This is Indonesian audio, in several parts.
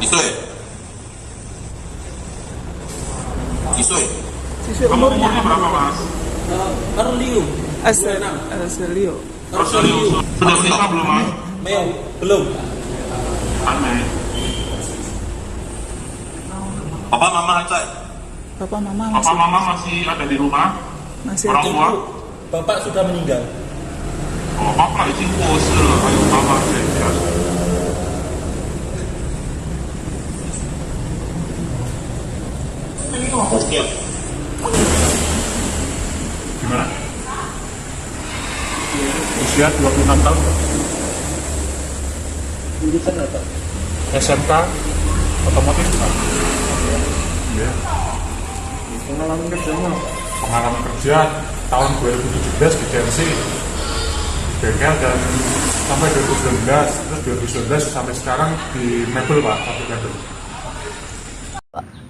Isoi, Isoi. Kamu umurnya berapa, Mas? Arlio. Aselio. Rosalio. Sudah menikah belum, Mas? Belum. Aneh. Papa mama Acai. Papa mama Papa mama masih ada di rumah? masih Orang tua? Bapak sudah meninggal. Oh, Bapak izin pose, ayo Mama saja. Gimana? Usia 26 tahun. Jurusan apa? SMK otomotif Pak. Ya. Pengalaman kerjanya apa? Pengalaman kerja tahun 2017 di DMC bengkel dan sampai 2019, terus 2019 sampai sekarang di Mebel Pak, pabrik Mebel.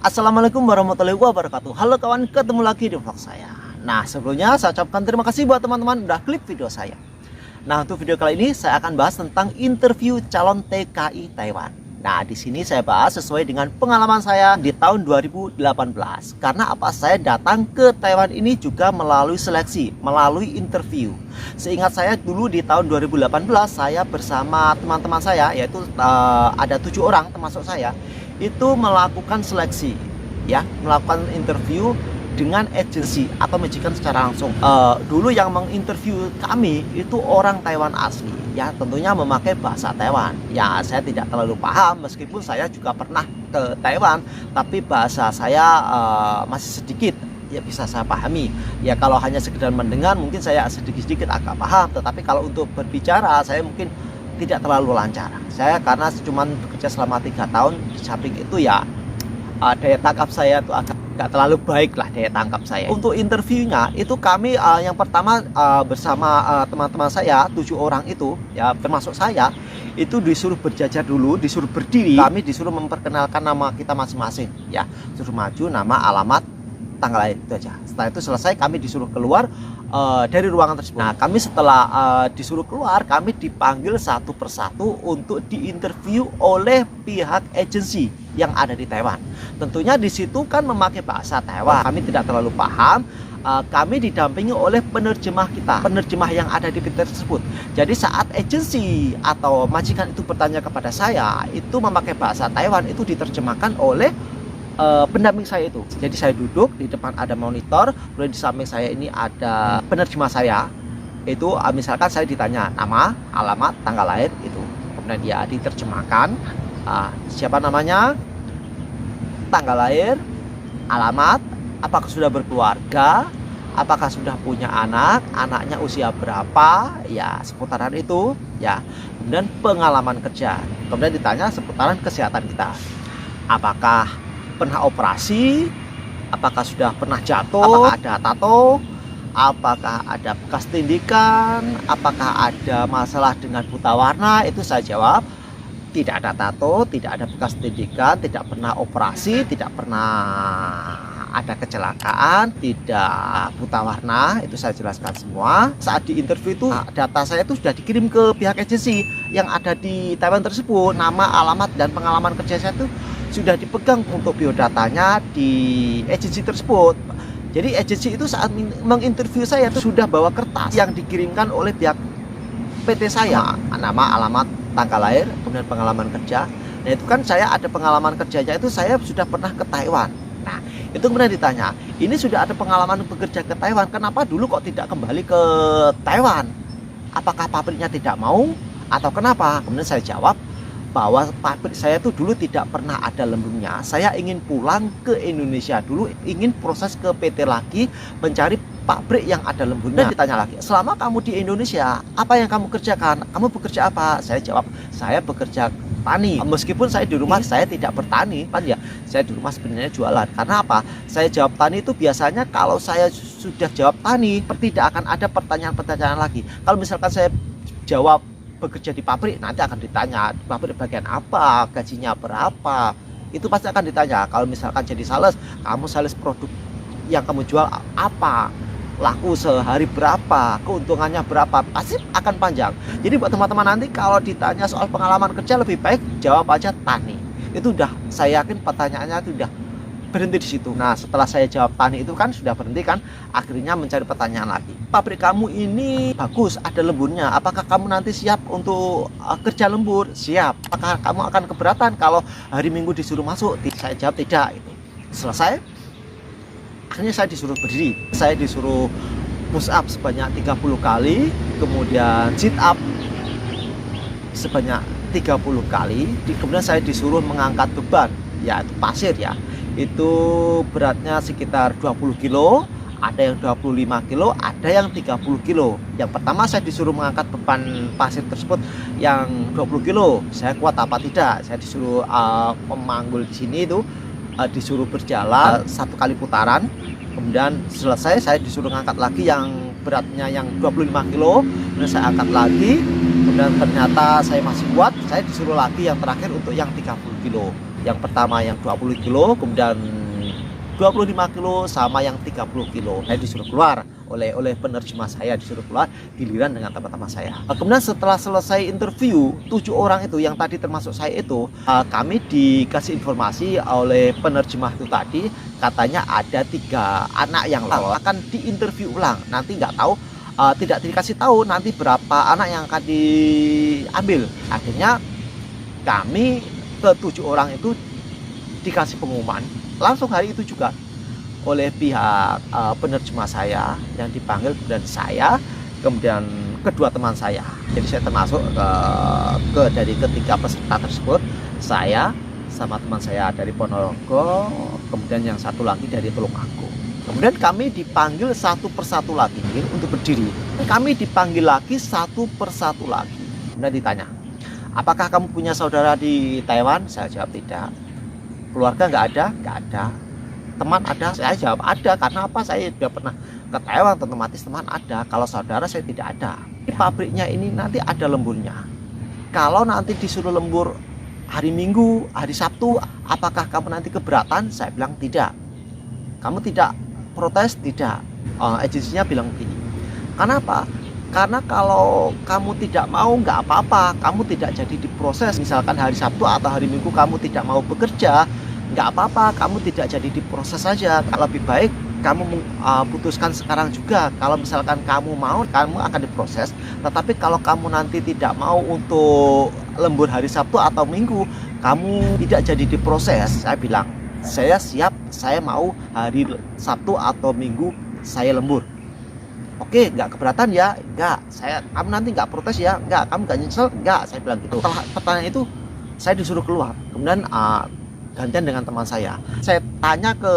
Assalamualaikum warahmatullahi wabarakatuh. Halo kawan, ketemu lagi di vlog saya. Nah, sebelumnya saya ucapkan terima kasih buat teman-teman udah klik video saya. Nah, untuk video kali ini saya akan bahas tentang interview calon TKI Taiwan. Nah, di sini saya bahas sesuai dengan pengalaman saya di tahun 2018. Karena apa? Saya datang ke Taiwan ini juga melalui seleksi, melalui interview. Seingat saya dulu di tahun 2018 saya bersama teman-teman saya, yaitu ada 7 orang termasuk saya, itu melakukan seleksi, ya, melakukan interview dengan agensi atau majikan secara langsung. Dulu yang menginterview kami itu orang Taiwan asli, ya, tentunya memakai bahasa Taiwan. Ya, saya tidak terlalu paham meskipun saya juga pernah ke Taiwan, tapi bahasa saya masih sedikit, ya, bisa saya pahami. Ya, kalau hanya sekedar mendengar mungkin saya sedikit-sedikit agak paham, tetapi kalau untuk berbicara saya mungkin tidak terlalu lancar. Saya karena cuma bekerja selama 3 tahun, di samping itu ya daya tangkap saya itu agak nggak terlalu baik lah daya tangkap saya. Untuk interviewnya itu kami yang pertama bersama teman-teman saya 7 orang itu, ya, termasuk saya, itu disuruh berjajar dulu, disuruh berdiri. Kami disuruh memperkenalkan nama kita masing-masing, ya, suruh maju, nama, alamat, tanggal lahir, itu aja. Setelah itu selesai kami disuruh keluar dari ruangan tersebut. Nah, kami setelah disuruh keluar, kami dipanggil satu persatu untuk diinterview oleh pihak agensi yang ada di Taiwan. Tentunya di situ kan memakai bahasa Taiwan. Kami tidak terlalu paham. Kami didampingi oleh penerjemah kita, penerjemah yang ada di PT tersebut. Jadi saat agensi atau majikan itu bertanya kepada saya, itu memakai bahasa Taiwan, itu diterjemahkan oleh pendamping saya itu. Jadi saya duduk di depan ada monitor, kemudian di samping saya ini ada penerjemah saya. Itu misalkan saya ditanya nama, alamat, tanggal lahir, itu kemudian dia diterjemahkan, siapa namanya, tanggal lahir, alamat, apakah sudah berkeluarga, apakah sudah punya anak, anaknya usia berapa, ya, seputaran itu, ya. Kemudian pengalaman kerja, kemudian ditanya seputaran kesehatan kita, apakah pernah operasi, apakah sudah pernah jatuh, apakah ada tato, apakah ada bekas tindikan, apakah ada masalah dengan buta warna. Itu saya jawab tidak ada tato, tidak ada bekas tindikan, tidak pernah operasi, tidak pernah ada kecelakaan, tidak buta warna. Itu saya jelaskan semua. Saat di interview itu data saya itu sudah dikirim ke pihak agensi yang ada di Taiwan tersebut. Nama, alamat, dan pengalaman kerja saya itu sudah dipegang untuk biodatanya di agensi tersebut. Jadi agensi itu saat menginterview saya itu sudah bawa kertas yang dikirimkan oleh pihak PT saya, nama, alamat, tanggal lahir, kemudian pengalaman kerja. Nah, itu kan saya ada pengalaman kerjanya, itu saya sudah pernah ke Taiwan. Nah, itu kemudian ditanya, ini sudah ada pengalaman bekerja ke Taiwan, kenapa dulu kok tidak kembali ke Taiwan? Apakah pabriknya tidak mau atau kenapa? Kemudian saya jawab bahwa pabrik saya tuh dulu tidak pernah ada lembungnya. Saya ingin pulang ke Indonesia dulu, ingin proses ke PT lagi, mencari pabrik yang ada lembungnya. Dan ditanya lagi, selama kamu di Indonesia, apa yang kamu kerjakan? Kamu bekerja apa? Saya jawab, saya bekerja tani. Meskipun saya di rumah saya tidak bertani, kan ya, saya di rumah sebenarnya jualan. Karena apa? Saya jawab tani itu biasanya kalau saya sudah jawab tani, tidak akan ada pertanyaan-pertanyaan lagi. Kalau misalkan saya jawab bekerja di pabrik, nanti akan ditanya pabrik bagian apa, gajinya berapa, itu pasti akan ditanya. Kalau misalkan jadi sales, kamu sales produk yang kamu jual apa, laku sehari berapa, keuntungannya berapa, pasti akan panjang. Jadi buat teman-teman nanti kalau ditanya soal pengalaman kerja, lebih baik jawab aja tani. Itu udah, saya yakin pertanyaannya itu udah berhenti di situ. Nah, setelah saya jawab tani itu kan sudah berhenti kan, akhirnya mencari pertanyaan lagi. Pabrik kamu ini bagus, ada lemburnya. Apakah kamu nanti siap untuk kerja lembur? Siap. Apakah kamu akan keberatan kalau hari Minggu disuruh masuk? Saya jawab tidak. Itu selesai. Akhirnya saya disuruh berdiri. Saya disuruh push up sebanyak 30 kali, kemudian sit up sebanyak 30 kali. Kemudian saya disuruh mengangkat beban, yaitu pasir ya. Itu beratnya sekitar 20 kilo, ada yang 25 kilo, ada yang 30 kilo. Yang pertama saya disuruh mengangkat beban pasir tersebut yang 20 kilo. Saya kuat apa tidak? Saya disuruh pemanggul di sini itu disuruh berjalan 1 kali putaran. Kemudian selesai saya disuruh ngangkat lagi yang beratnya yang 25 kilo. Kemudian saya angkat lagi. Kemudian ternyata saya masih kuat. Saya disuruh lagi yang terakhir untuk yang 30 kilo. Yang pertama yang 20 kilo, kemudian 25 kilo sama yang 30 kilo. Saya disuruh keluar oleh penerjemah saya, disuruh keluar giliran dengan teman-teman saya. Kemudian setelah selesai interview 7 orang itu yang tadi termasuk saya itu, kami dikasih informasi oleh penerjemah itu tadi, katanya ada 3 anak yang akan diinterview ulang. Nanti nggak tahu, tidak dikasih tahu nanti berapa anak yang akan diambil. Akhirnya kami ke-7 orang itu dikasih pengumuman langsung hari itu juga oleh pihak penerjemah saya yang dipanggil, kemudian saya, kemudian kedua teman saya. Jadi saya termasuk dari ketiga peserta tersebut, saya sama teman saya dari Ponorogo, kemudian yang satu lagi dari Tulungagung. Kemudian kami dipanggil satu persatu lagi untuk berdiri. Kami dipanggil lagi satu persatu lagi. Kemudian ditanya, apakah kamu punya saudara di Taiwan? Saya jawab tidak. Keluarga nggak ada? Nggak ada. Teman ada? Saya jawab ada. Karena apa? Saya sudah pernah ke Taiwan, otomatis teman ada. Kalau saudara saya tidak ada. Di pabriknya ini nanti ada lemburnya. Kalau nanti disuruh lembur hari Minggu, hari Sabtu, apakah kamu nanti keberatan? Saya bilang tidak. Kamu tidak protes? Tidak. Agensinya bilang begini. Kenapa? Karena kalau kamu tidak mau nggak apa-apa, kamu tidak jadi diproses. Misalkan hari Sabtu atau hari Minggu kamu tidak mau bekerja, nggak apa-apa, kamu tidak jadi diproses saja. Lebih baik kamu putuskan sekarang juga. Kalau misalkan kamu mau, kamu akan diproses. Tetapi kalau kamu nanti tidak mau untuk lembur hari Sabtu atau Minggu, kamu tidak jadi diproses. Saya bilang, saya siap, saya mau hari Sabtu atau Minggu saya lembur. Oke, nggak keberatan ya? Nggak. Kamu nanti nggak protes ya? Nggak. Kamu nggak nyesel? Nggak. Saya bilang gitu. Setelah pertanyaan itu, saya disuruh keluar. Kemudian gantian dengan teman saya. Saya tanya ke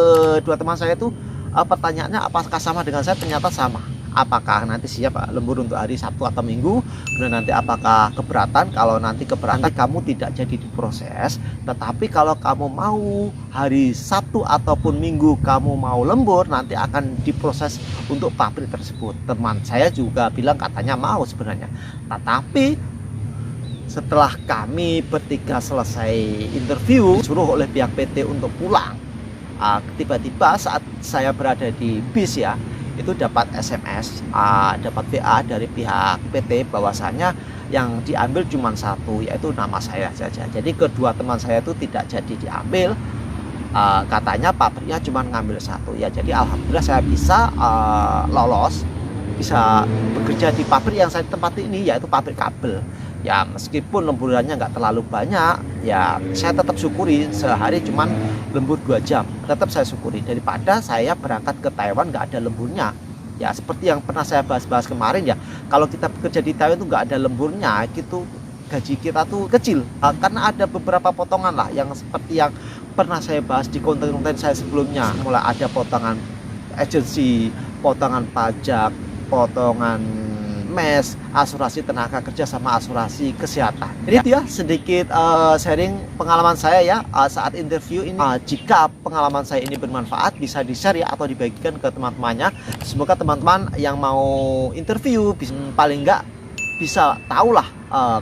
dua teman saya itu, pertanyaannya apakah sama dengan saya? Ternyata sama. Apakah nanti siap lembur untuk hari Sabtu atau Minggu? Kemudian nanti apakah keberatan? Kalau nanti keberatan, kamu tidak jadi diproses. Tetapi kalau kamu mau hari Sabtu ataupun Minggu kamu mau lembur, nanti akan diproses untuk pabrik tersebut. Teman saya juga bilang katanya mau sebenarnya. Tetapi setelah kami bertiga selesai interview, disuruh oleh pihak PT untuk pulang. Tiba-tiba saat saya berada di bis ya, itu dapat SMS, dapat WA dari pihak PT bahwasanya yang diambil cuma satu, yaitu nama saya saja. Jadi kedua teman saya itu tidak jadi diambil, katanya pabriknya cuma ngambil satu ya. Jadi alhamdulillah saya bisa lolos, bisa bekerja di pabrik yang saya tempati ini, yaitu pabrik kabel. Ya meskipun lemburannya nggak terlalu banyak, ya saya tetap syukuri sehari cuman lembur 2 jam. Tetap saya syukuri daripada saya berangkat ke Taiwan nggak ada lemburnya. Ya seperti yang pernah saya bahas-bahas kemarin ya, kalau kita bekerja di Taiwan itu nggak ada lemburnya, gitu gaji kita tuh kecil. Karena ada beberapa potongan lah yang seperti yang pernah saya bahas di konten-konten saya sebelumnya. Mulai ada potongan agensi, potongan pajak, potongan mes, asuransi tenaga kerja sama asuransi kesehatan. Jadi itu ya sedikit sharing pengalaman saya ya saat interview ini. Jika pengalaman saya ini bermanfaat, bisa di-share ya atau dibagikan ke teman-temannya. Semoga teman-teman yang mau interview paling enggak bisa tahulah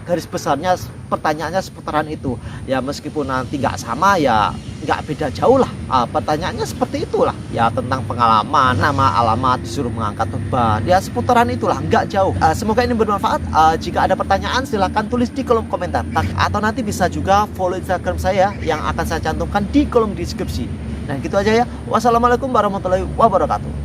garis besarnya pertanyaannya seputaran itu. Ya meskipun nanti nggak sama ya nggak beda jauh lah. Pertanyaannya seperti itulah. Ya tentang pengalaman, nama, alamat, disuruh mengangkat beban. Ya seputaran itulah, nggak jauh. Semoga ini bermanfaat. Jika ada pertanyaan silahkan tulis di kolom komentar. Atau nanti bisa juga follow Instagram saya yang akan saya cantumkan di kolom deskripsi. Nah gitu aja ya. Wassalamualaikum warahmatullahi wabarakatuh.